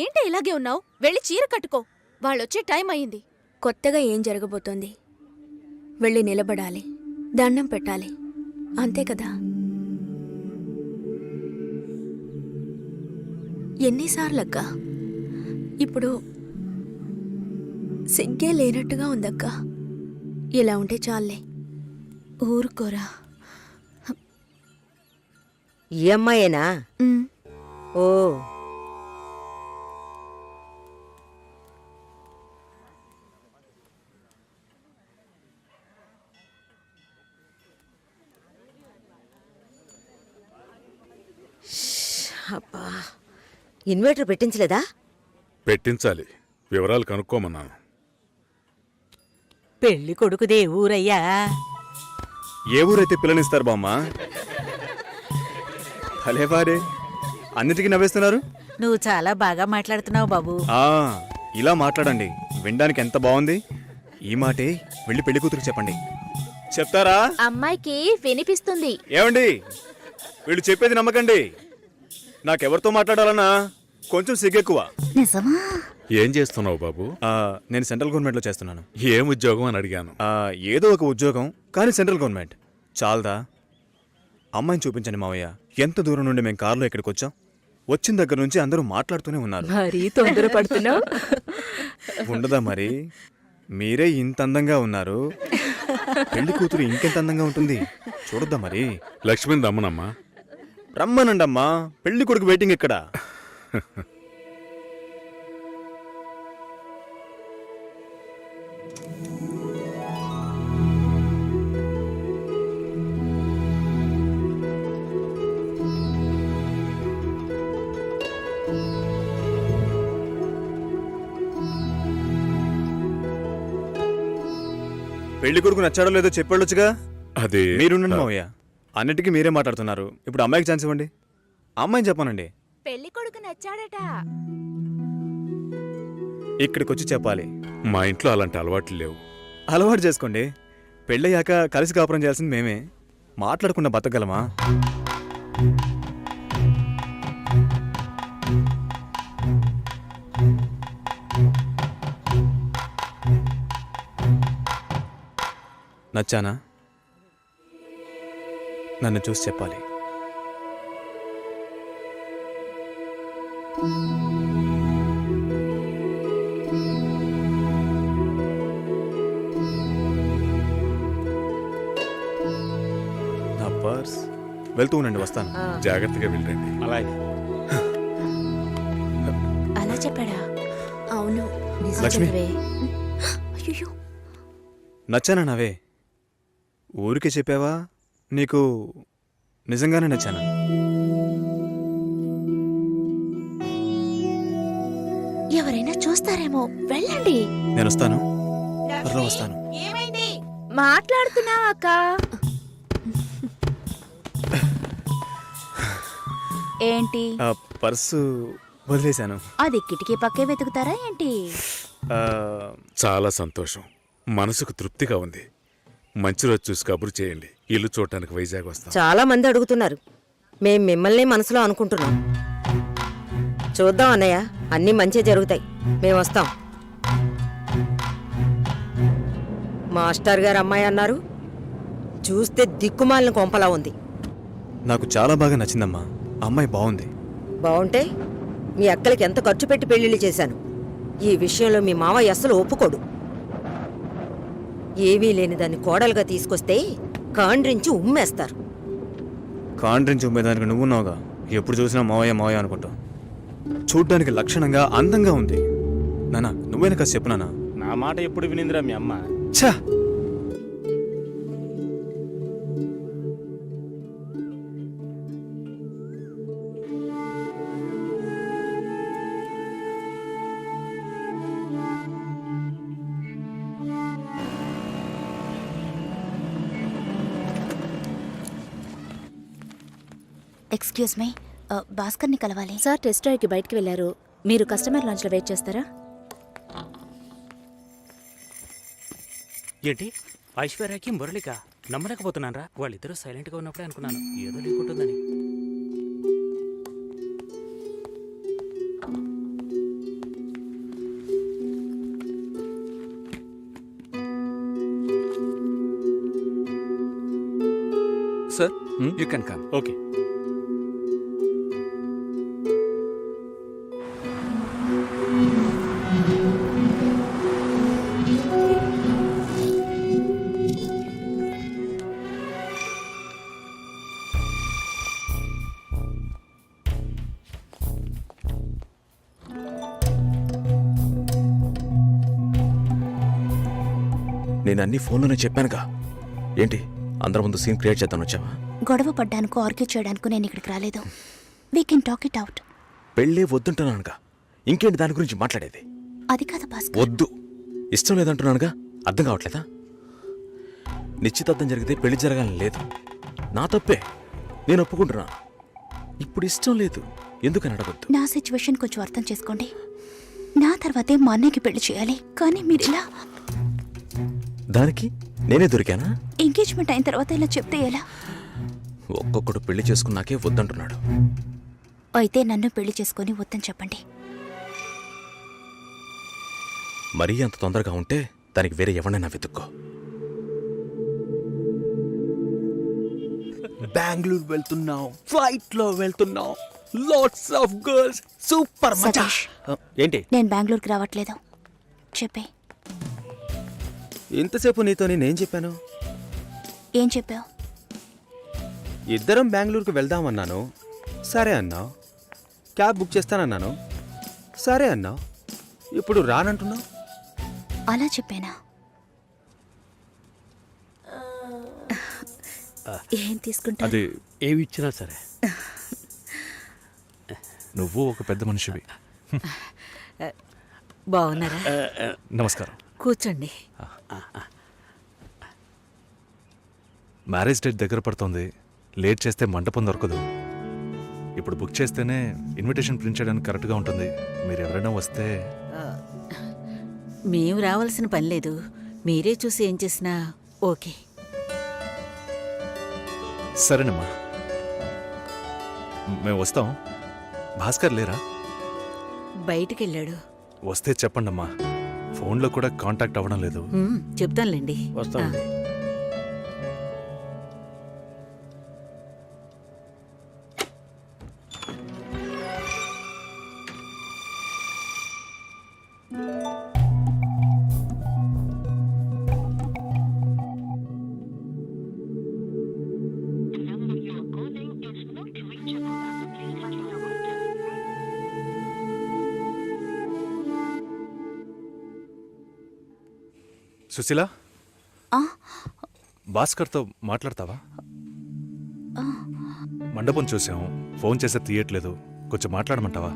ఏంటి ఇలాగే ఉన్నావు? వెళ్ళి చీర కట్టుకో. వాళ్ళొచ్చే టైం అయింది. కొత్తగా ఏం జరగబోతోంది? వెళ్ళి నిలబడాలి, దండం పెట్టాలి, అంతే కదా. ఎన్నిసార్లక్కా? ఇప్పుడు సిగ్గే లేనట్టుగా ఉందక్కా. ఇలా ఉంటే చాలే. ఊరుకోరా. ఈ అమ్మాయేనా? ఓ, అబ్బా, ఇన్వర్టర్ పెట్టించలేదా? పెట్టించాలి. వివరాలు కనుక్కోమన్నాను. పెళ్లి కొడుకుదే ఊరయ్యా? ఏ ఊరైతే పిల్లనిస్తారు బామ్మ? భలేవారే, అన్నిటికీ నవ్వేస్తున్నారు. నువ్వు చాలా బాగా మాట్లాడుతున్నావు బాబు. ఇలా మాట్లాడండి, వినడానికి ఎంత బాగుంది. ఈ మాటే వెళ్ళి పెళ్లి కూతురు చెప్పండి. చెప్తారా? అమ్మాయికి వినిపిస్తుంది. ఏమండి, వీళ్ళు చెప్పేది నమ్మకండి. నాకెవరితో మాట్లాడాలన్నా కొంచెం సిగ్గెక్కువ. నిజమా? ఏం చేస్తున్నావు బాబు? నేను సెంట్రల్ గవర్నమెంట్లో చేస్తున్నాను. ఏం ఉద్యోగం అని అడిగాను. ఏదో ఒక ఉద్యోగం, కానీ సెంట్రల్ గవర్నమెంట్. చాలదా? అమ్మాయిని చూపించండి మావయ్య. ఎంత దూరం నుండి మేము కారులో ఇక్కడికి వచ్చాం. వచ్చిన దగ్గర నుంచి అందరూ మాట్లాడుతూనే ఉన్నారు. మరీ తొందరపడుతున్నావు. ఉండదా మరి? మీరే ఇంత అందంగా ఉన్నారు, పెళ్లి కూతురు ఇంకెంత అందంగా ఉంటుంది చూడొద్దా మరి? లక్ష్మిని రమ్మనమ్మా. రమ్మనండమ్మా, పెళ్లి కొడుకు వెయిటింగ్ ఇక్కడ. పెళ్లి కొడుకు నచ్చాడో లేదో చెప్పాడొచ్చుగా. అది మీరుండండి మావయ్య, అన్నిటికీ మీరే మాట్లాడుతున్నారు. ఇప్పుడు అమ్మాయికి ఛాన్స్ ఇవ్వండి. అమ్మాయిని చెప్పానండి. పెళ్లి కొడుకు నచ్చాడట. ఇక్కడికి వచ్చి చెప్పాలి. మా ఇంట్లో అలాంటి అలవాట్లు లేవు. అలవాటు చేసుకోండి. పెళ్ళయ్యాక కలిసి కాపురం చేయాల్సింది మేమే. మాట్లాడకుండా బతకగలమా? నచ్చానా? నన్ను చూసి చెప్పాలి. నా పర్స్. వెళ్తూ ఉండండి, వస్తాను. జాగ్రత్తగా వెళ్ళండి. అలాగే. అలా చెప్పాడా? అవును. లక్ష్మి, అయ్యో, నచ్చానా నావే? ఊరికే చెప్పావా? నీకు నిజంగానే నచ్చానా? ఎవరైనా చూస్తారేమో, వెళ్ళండి. నేను వస్తాను, త్వరలో వస్తాను. మాట్లాడుతున్నావా అక్క? ఏంటి? పర్సు వదిలేశాను. అది కిటికీ పక్కే వెతుకుతారా ఏంటి? చాలా సంతోషం. మనసుకు తృప్తిగా ఉంది. మంచి రోజు చూసి కబురు చేయండి. ఇల్లు చూడటానికి వైజాగ్ వస్తాం. చాలా మంది అడుగుతున్నారు. మేం మిమ్మల్ని మనసులో అనుకుంటున్నాం. చూద్దాం అన్నయ్య, అన్నీ మంచి జరుగుతాయి. మేము వస్తాం. మాస్టర్ గారు అమ్మాయి అన్నారు, చూస్తే దిక్కుమాలిన కొంపలా ఉంది. నాకు చాలా బాగా నచ్చిందమ్మా. అమ్మాయి బాగుంది. బాగుంటే మీ అక్కలకి ఎంత ఖర్చు పెట్టి పెళ్లిళ్ళు చేశాను. ఈ విషయంలో మీ మావయ్య అస్సలు ఒప్పుకోడు. ఏవీ లేని దాన్ని కోడలుగా తీసుకొస్తే కాండ్రించి ఉమ్మేస్తారు. కాండ్రించి ఉమ్మేదానికి నువ్వున్నావుగా. ఎప్పుడు చూసినా మావయ్య మావయ్య అనుకుంటావు. చూడ్డానికి లక్షణంగా అందంగా ఉంది. నానా, నువ్వైనా కాస్త చెప్పు నానా. నా మాట ఎప్పుడు వినిందిరా మీ అమ్మ? ఛా! ఎక్స్క్యూజ్ మీ, భాస్కర్ని కలవాలి. సార్ టెస్ట్ డ్రైవ్కి బయటికి వెళ్ళారు. మీరు కస్టమర్ లాంచ్లో వెయిట్ చేస్తారా? ఏంటి ఐశ్వర్యకి మురళిక? నమ్మలేకపోతున్నానరా. వాళ్ళిద్దరూ సైలెంట్గా ఉన్నప్పుడే అనుకున్నాను ఏదో లేకుంటుందని. You can come. ఓకే. నేను అన్ని ఫోన్లోనే చెప్పానుగా. ఏంటి అందరి ముందు సీన్ క్రియేట్ చేద్దాం వచ్చావా? గొడవ పడ్డానుకో ఆర్గ్యూ చేయడానికి నేను ఇక్కడికి రాలేదు. We can talk it out. పెళ్ళే వద్దుంటున్నానుగా, ఇంకేంటి దాని గురించి మాట్లాడేది? అది కాదు భాస్కర్. వద్దు, ఇష్టం లేదంటున్నానుగా. అర్థం కావట్లేదా? నిశ్చితార్థం జరిగితే పెళ్లి జరగాలని లేదు, నా తప్పే, నేను ఒప్పుకుంటున్నా. ఇప్పుడు ఇష్టం లేదు ఎందుకని అడగొద్దు. నా సిచ్యువేషన్ కొంచెం అర్థం చేసుకోండి. నా తర్వాతే మా అన్నయ్యకి పెళ్లి చేయాలి, కానీ మీరు ఇలా దానికి నేనే దొరికానా? ఎంగేజ్మెంట్ అయిన తర్వాత ఇలా చెప్తే ఎలా? ఒక్కొక్కడు పెళ్లి చేసుకున్నాకే వద్దంటున్నాడు. అయితే నన్ను పెళ్లి చేసుకొని వద్దని చెప్పండి. మరీ అంత తొందరగా ఉంటే దానికి వేరే ఎవరినైనా వెతుక్కో. బెంగళూరు వెళ్తున్నాం, ఫ్లైట్ లో వెళ్తున్నాం, లాట్స్ ఆఫ్ గర్ల్స్, సూపర్ మచా. సతీష్, ఏంటి నేను బెంగళూరుకి రావట్లేదు. చెప్పే. ఇంతసేపు నీతో నేనేం చెప్పాను? ఏం చెప్పావు? ఇద్దరం బెంగళూరుకు వెళ్దామన్నాను, సరే అన్నావు. క్యాబ్ బుక్ చేస్తానన్నాను, సరే అన్నావు. ఇప్పుడు రానంటున్నావు. అలా చెప్పానా? ఏం తీసుకుంటా? అది ఏమి ఇచ్చినా సరే. నువ్వు ఒక పెద్ద మనిషివి. బాగున్నారా? నమస్కారం. కూర్చోండి. మ్యారేజ్ డేట్ దగ్గర పడుతోంది, లేట్ చేస్తే మంటపం దొరకదు. ఇప్పుడు బుక్ చేస్తేనే ఇన్విటేషన్ ప్రింట్ చేయడానికి కరెక్ట్గా ఉంటుంది. మీరు ఎవరైనా వస్తే. మేము రావాల్సిన పని లేదు, మీరే చూసి ఏం చేసినా ఓకే. సరేనమ్మా, మేము వస్తాం. భాస్కర్ లేరా? బయటికెళ్ళాడు. వస్తే చెప్పండమ్మా, ఫోన్లో కూడా కాంటాక్ట్ అవ్వడం లేదు. చెప్తానులేండి. వస్తామండి. సుశీల, ఆ? భాస్కర్తో మాట్లాడతావా? మండపం చూసాం, ఫోన్ చేస్తే తీయట్లేదు, కొంచెం మాట్లాడమంటావా?